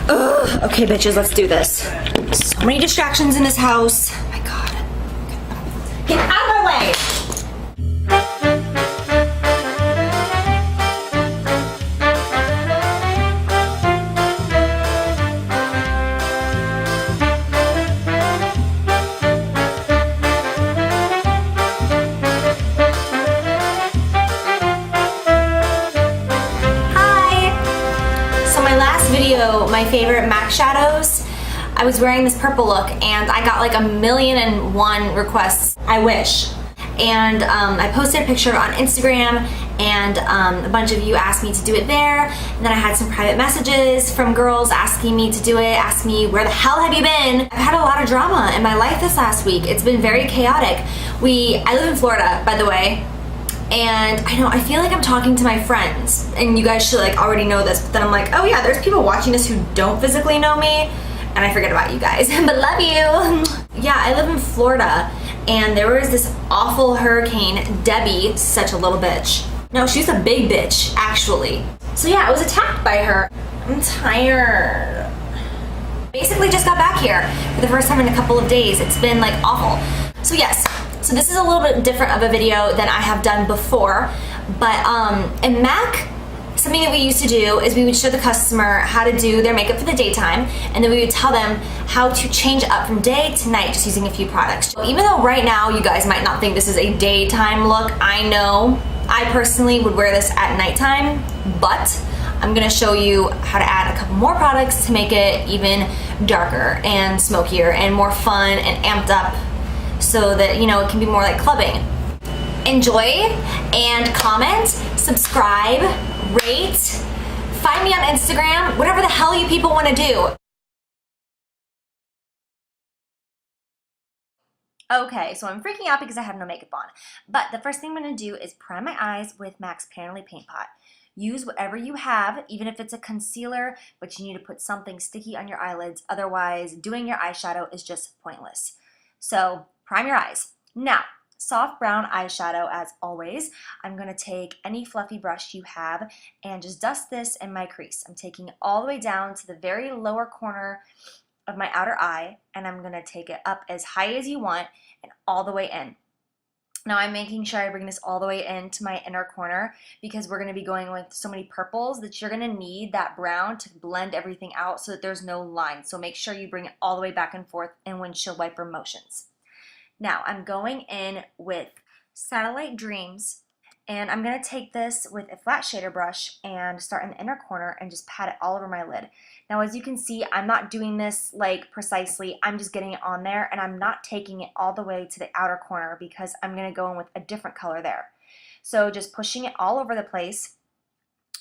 Ugh. Okay, bitches, let's do this. So many distractions in this house. Oh my God. Get out of my way! Video, my favorite MAC shadows, I was wearing this purple look and I got like 1,000,001 requests, I wish. And I posted a picture on Instagram and a bunch of you asked me to do it there. And then I had some private messages from girls asking me to do it, asking me, where the hell have you been? I've had a lot of drama in my life this last week. It's been very chaotic. I live in Florida, by the way. And I feel like I'm talking to my friends, and you guys should like already know this, but then I'm like, oh yeah, there's people watching this who don't physically know me, and I forget about you guys, but love you. Yeah, I live in Florida, and there was this awful hurricane, Debbie, such a little bitch. No, she's a big bitch, actually. So yeah, I was attacked by her. I'm tired. Basically just got back here for the first time in a couple of days. It's been like awful. So yes. So this is a little bit different of a video than I have done before, but in MAC, something that we used to do is we would show the customer how to do their makeup for the daytime, and then we would tell them how to change up from day to night just using a few products. So even though right now you guys might not think this is a daytime look, I know I personally would wear this at nighttime, but I'm gonna show you how to add a couple more products to make it even darker and smokier and more fun and amped up, so that, you know, it can be more like clubbing. Enjoy and comment, subscribe, rate, find me on Instagram, whatever the hell you people want to do. Okay, so I'm freaking out because I have no makeup on. But the first thing I'm going to do is prime my eyes with MAC's Painterly Paint Pot. Use whatever you have, even if it's a concealer, but you need to put something sticky on your eyelids, otherwise doing your eyeshadow is just pointless. So prime your eyes. Now, soft brown eyeshadow as always. I'm going to take any fluffy brush you have and just dust this in my crease. I'm taking it all the way down to the very lower corner of my outer eye, and I'm going to take it up as high as you want and all the way in. Now I'm making sure I bring this all the way into my inner corner because we're going to be going with so many purples that you're going to need that brown to blend everything out so that there's no line. So make sure you bring it all the way back and forth in windshield wiper motions. Now I'm going in with Satellite Dreams, and I'm going to take this with a flat shader brush and start in the inner corner and just pat it all over my lid. Now as you can see, I'm not doing this like precisely, I'm just getting it on there, and I'm not taking it all the way to the outer corner because I'm going to go in with a different color there. So just pushing it all over the place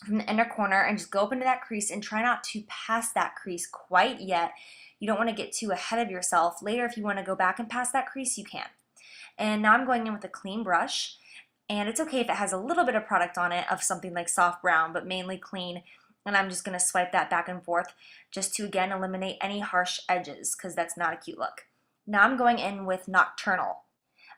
from the inner corner and just go up into that crease and try not to pass that crease quite yet. You don't want to get too ahead of yourself. Later, if you want to go back and pass that crease, you can. And now I'm going in with a clean brush, and it's okay if it has a little bit of product on it of something like soft brown, but mainly clean. And I'm just going to swipe that back and forth just to, again, eliminate any harsh edges because that's not a cute look. Now I'm going in with Nocturnal.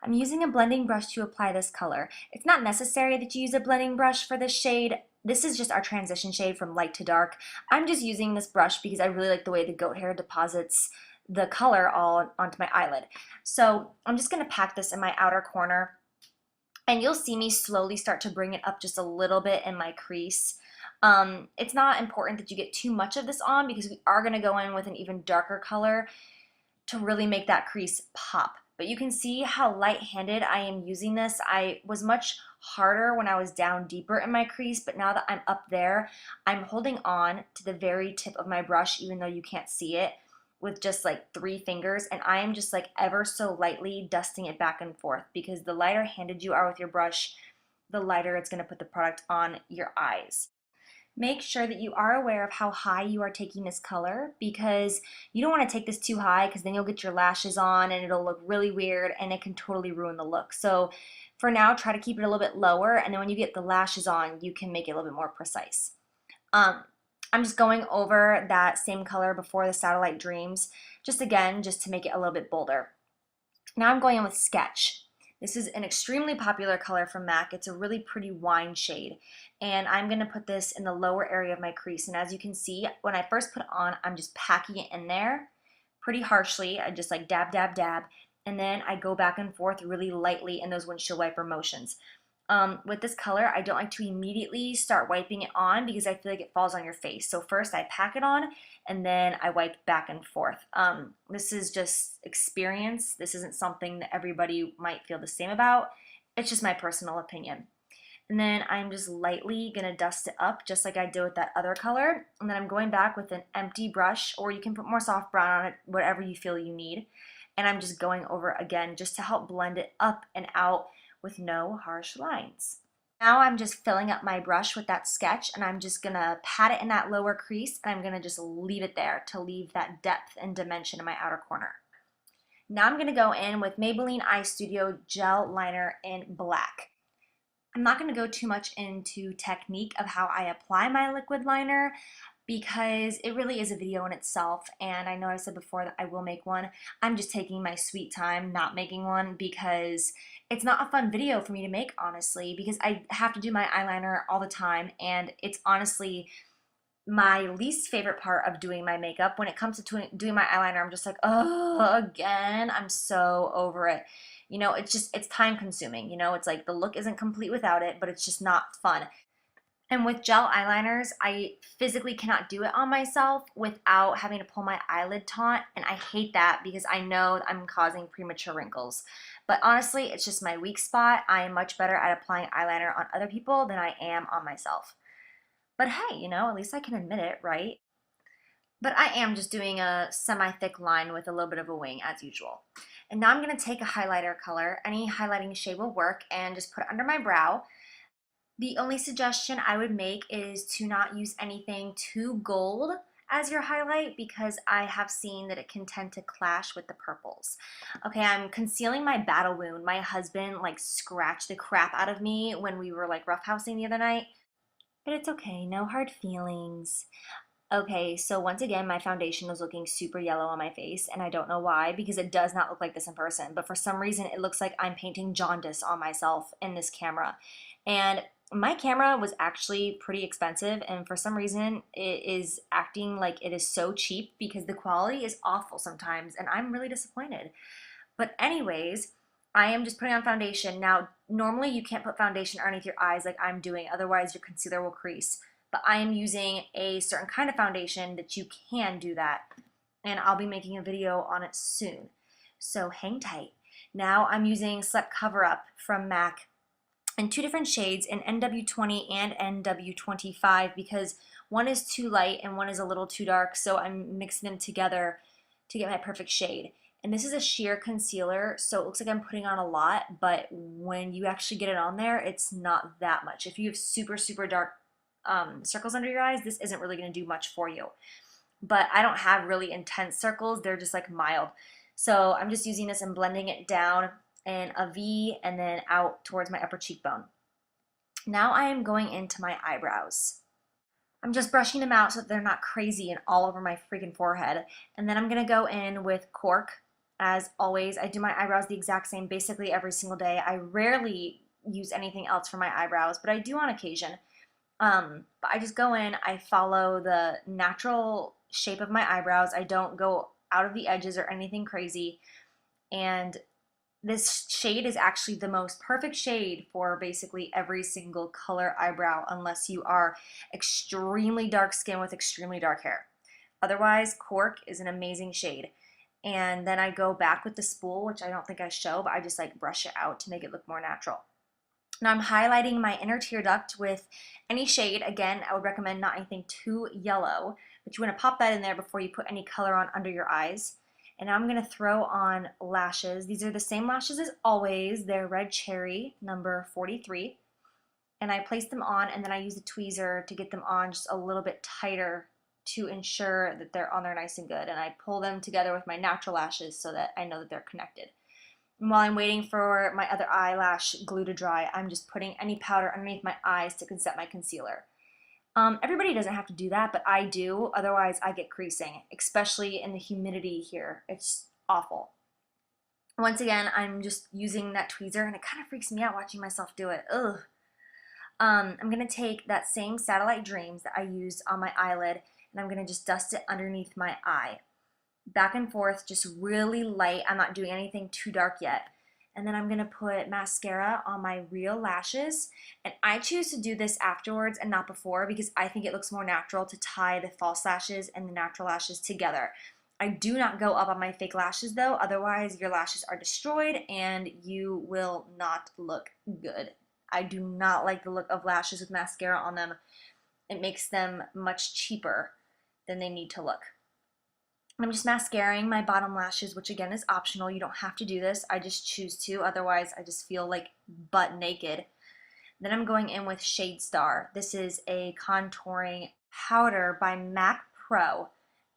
I'm using a blending brush to apply this color. It's not necessary that you use a blending brush for this shade. This is just our transition shade from light to dark. I'm just using this brush because I really like the way the goat hair deposits the color all onto my eyelid. So I'm just going to pack this in my outer corner, and you'll see me slowly start to bring it up just a little bit in my crease. It's not important that you get too much of this on because we are going to go in with an even darker color to really make that crease pop. But you can see how light-handed I am using this. I was much harder when I was down deeper in my crease, but now that I'm up there, I'm holding on to the very tip of my brush, even though you can't see it, with just like 3 fingers, and I am just like ever so lightly dusting it back and forth because the lighter-handed you are with your brush, the lighter it's going to put the product on your eyes. Make sure that you are aware of how high you are taking this color because you don't want to take this too high because then you'll get your lashes on and it'll look really weird and it can totally ruin the look. So for now, try to keep it a little bit lower, and then when you get the lashes on, you can make it a little bit more precise. I'm just going over that same color before the Satellite Dreams, just to make it a little bit bolder. Now I'm going in with Sketch. This is an extremely popular color from MAC. It's a really pretty wine shade. And I'm gonna put this in the lower area of my crease. And as you can see, when I first put it on, I'm just packing it in there pretty harshly. I just like dab, dab, dab. And then I go back and forth really lightly in those windshield wiper motions. With this color, I don't like to immediately start wiping it on because I feel like it falls on your face. So first I pack it on and then I wipe back and forth. This is just experience. This isn't something that everybody might feel the same about. It's just my personal opinion. And then I'm just lightly gonna dust it up just like I did with that other color. And then I'm going back with an empty brush, or you can put more soft brown on it, whatever you feel you need. And I'm just going over again just to help blend it up and out with no harsh lines. Now I'm just filling up my brush with that sketch, and I'm just gonna pat it in that lower crease, and I'm gonna just leave it there to leave that depth and dimension in my outer corner. Now I'm gonna go in with Maybelline Eye Studio Gel Liner in black. I'm not going to go too much into technique of how I apply my liquid liner because it really is a video in itself, and I know I said before that I will make one. I'm just taking my sweet time not making one because it's not a fun video for me to make, honestly, because I have to do my eyeliner all the time, and it's honestly my least favorite part of doing my makeup. When it comes to doing my eyeliner, I'm just like, oh, again, I'm so over it. You know, it's time consuming. You know, it's like the look isn't complete without it, but it's just not fun. And with gel eyeliners, I physically cannot do it on myself without having to pull my eyelid taut, and I hate that because I know I'm causing premature wrinkles. But honestly, it's just my weak spot. I am much better at applying eyeliner on other people than I am on myself. But hey, you know, at least I can admit it, right? But I am just doing a semi-thick line with a little bit of a wing as usual. And now I'm going to take a highlighter color, any highlighting shade will work, and just put it under my brow. The only suggestion I would make is to not use anything too gold as your highlight because I have seen that it can tend to clash with the purples. Okay, I'm concealing my battle wound. My husband like scratched the crap out of me when we were like roughhousing the other night. But it's okay, no hard feelings. Okay, so once again, my foundation was looking super yellow on my face, and I don't know why, because it does not look like this in person, but for some reason, it looks like I'm painting jaundice on myself in this camera. And my camera was actually pretty expensive, and for some reason, it is acting like it is so cheap because the quality is awful sometimes, and I'm really disappointed. But anyways, I am just putting on foundation. Now, normally you can't put foundation underneath your eyes like I'm doing, otherwise your concealer will crease. But I am using a certain kind of foundation that you can do that, and I'll be making a video on it soon. So hang tight. Now I'm using Select Cover Up from MAC in two different shades, in NW20 and NW25, because one is too light and one is a little too dark, so I'm mixing them together to get my perfect shade. And this is a sheer concealer, so it looks like I'm putting on a lot, but when you actually get it on there, it's not that much. If you have super, super dark circles under your eyes, this isn't really going to do much for you. But I don't have really intense circles, they're just like mild. So I'm just using this and blending it down in a V and then out towards my upper cheekbone. Now I am going into my eyebrows. I'm just brushing them out so that they're not crazy and all over my freaking forehead. And then I'm going to go in with Cork. As always, I do my eyebrows the exact same basically every single day. I rarely use anything else for my eyebrows, but I do on occasion. But I just go in, I follow the natural shape of my eyebrows. I don't go out of the edges or anything crazy. And this shade is actually the most perfect shade for basically every single color eyebrow, unless you are extremely dark skin with extremely dark hair. Otherwise, Cork is an amazing shade. And then I go back with the spool, which I don't think I show, but I just like brush it out to make it look more natural. Now I'm highlighting my inner tear duct with any shade. Again, I would recommend not anything too yellow, but you want to pop that in there before you put any color on under your eyes. And now I'm going to throw on lashes. These are the same lashes as always. They're Red Cherry, number 43. And I place them on, and then I use a tweezer to get them on just a little bit tighter to ensure that they're on there nice and good. And I pull them together with my natural lashes so that I know that they're connected. And while I'm waiting for my other eyelash glue to dry, I'm just putting any powder underneath my eyes to set my concealer. Everybody doesn't have to do that, but I do. Otherwise, I get creasing, especially in the humidity here. It's awful. Once again, I'm just using that tweezer and it kind of freaks me out watching myself do it. Ugh. I'm going to take that same Satellite Dreams that I used on my eyelid and I'm going to just dust it underneath my eye. Back and forth, just really light. I'm not doing anything too dark yet. And then I'm going to put mascara on my real lashes. And I choose to do this afterwards and not before because I think it looks more natural to tie the false lashes and the natural lashes together. I do not go up on my fake lashes though, otherwise your lashes are destroyed and you will not look good. I do not like the look of lashes with mascara on them. It makes them much cheaper than they need to look. I'm just mascaraing my bottom lashes, which again is optional. You don't have to do this. I just choose to. Otherwise, I just feel like butt naked. Then I'm going in with Shade Star. This is a contouring powder by MAC Pro.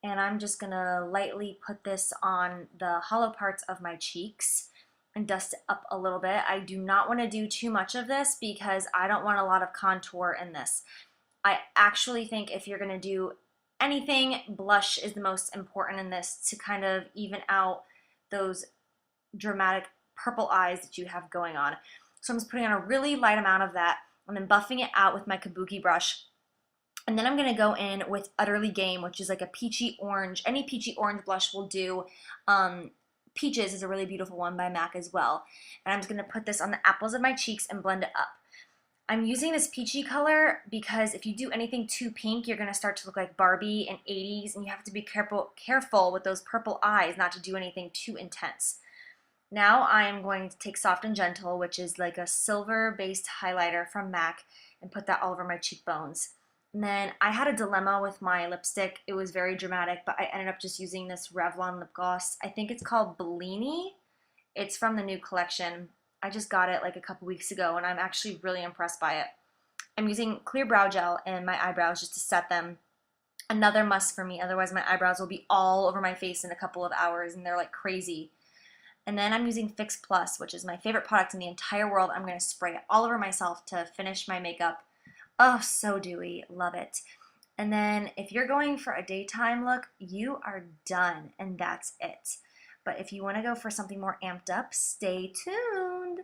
And I'm just going to lightly put this on the hollow parts of my cheeks and dust it up a little bit. I do not want to do too much of this because I don't want a lot of contour in this. I actually think if you're going to do anything, blush is the most important in this to kind of even out those dramatic purple eyes that you have going on. So I'm just putting on a really light amount of that and then buffing it out with my kabuki brush. And then I'm going to go in with Utterly Game, which is like a peachy orange. Any peachy orange blush will do. Peaches is a really beautiful one by MAC as well. And I'm just going to put this on the apples of my cheeks and blend it up. I'm using this peachy color because if you do anything too pink, you're going to start to look like Barbie in 80s, and you have to be careful with those purple eyes not to do anything too intense. Now I'm going to take Soft and Gentle, which is like a silver-based highlighter from MAC, and put that all over my cheekbones. And then I had a dilemma with my lipstick. It was very dramatic, but I ended up just using this Revlon lip gloss. I think it's called Bellini. It's from the new collection. I just got it like a couple weeks ago and I'm actually really impressed by it. I'm using clear brow gel in my eyebrows just to set them. Another must for me, otherwise my eyebrows will be all over my face in a couple of hours and they're like crazy. And then I'm using Fix Plus, which is my favorite product in the entire world. I'm going to spray it all over myself to finish my makeup. Oh, so dewy. Love it. And then if you're going for a daytime look, you are done and that's it. But if you want to go for something more amped up, stay tuned.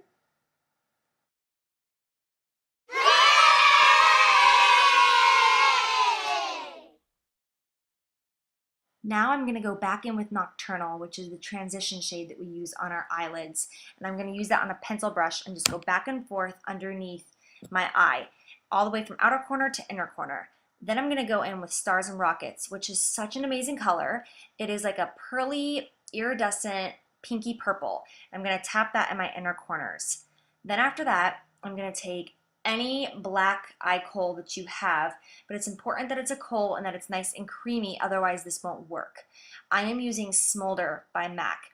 Now I'm going to go back in with Nocturnal, which is the transition shade that we use on our eyelids. And I'm going to use that on a pencil brush and just go back and forth underneath my eye, all the way from outer corner to inner corner. Then I'm going to go in with Stars and Rockets, which is such an amazing color. It is like a pearly, iridescent, pinky purple. I'm going to tap that in my inner corners. Then after that, I'm going to take any black eye kohl that you have, but it's important that it's a kohl and that it's nice and creamy, otherwise this won't work. I am using Smolder by MAC,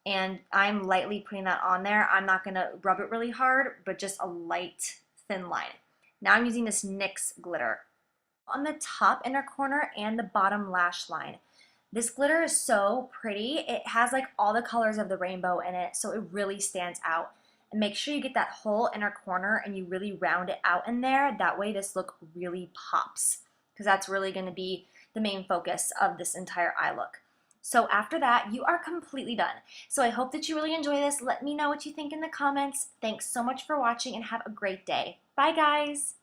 and I'm lightly putting that on there. I'm not going to rub it really hard, but just a light, thin line. Now I'm using this NYX glitter on the top inner corner and the bottom lash line. This glitter is so pretty. It has like all the colors of the rainbow in it, so it really stands out. And make sure you get that whole inner corner and you really round it out in there. That way this look really pops, because that's really going to be the main focus of this entire eye look. So after that, you are completely done. So I hope that you really enjoy this. Let me know what you think in the comments. Thanks so much for watching and have a great day. Bye guys!